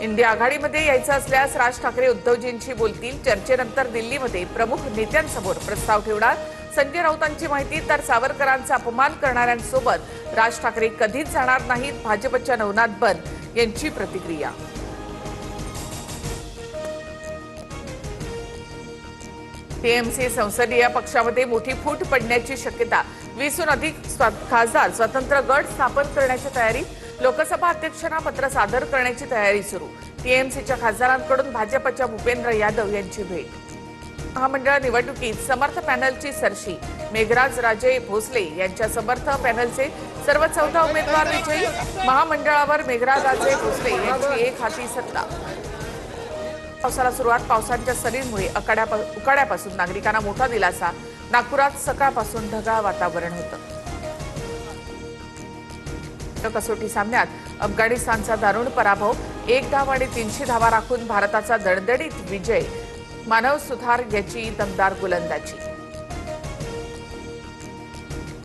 India आघाडीमध्ये यायचं असल्यास राज ठाकरे उद्धवजींशी बोलतील। चर्चेनंतर दिल्लीमध्ये प्रमुख नेत्यांसमोर प्रस्ताव ठेवणार। संजय राऊतांची माहिती तर सावरकरांचा अपमान करणाऱ्यांसोबत राज ठाकरे कधीच जाणार नाहीत। भाजपच्या नवनाथ बन यांची प्रतिक्रिया। टीएमसी संसदीय पक्षामध्ये मोठी फूट पडण्याची शक्यता। 20हून अधिक खासदार स्वतंत्र गट स्थापन करण्याची तयारी। लोकसभा अध्यक्षांना पत्र सादर करण्याची तयारी सुरू। टीएमसीच्या खासदारांकडून भाजपच्या भूपेंद्र यादव यांची भेट। महामंडळ निवडणुकीत समर्थ पॅनलची सरशी। मेघराज राजे भोसले यांच्या समर्थ पॅनलचे सर्व 14 उमेदवार विजयी। महामंडळावर मेघराज राजे भोसले यांची एक हाती सत्ता। पावसाला सुरुवात। पावसाच्या सरींमुळे उकाड्यापासून नागरिकांना मोठा दिलासा। नागपुरात सकाळपासून ढगाळ वातावरण होतं। कसोटी सामन्यात अफगाणिस्तानचा दारुण पराभव। 1 धाव आणि 300 धावा राखून भारताचा दणदणीत विजय। मानव सुथार याची दमदार गोलंदाजी।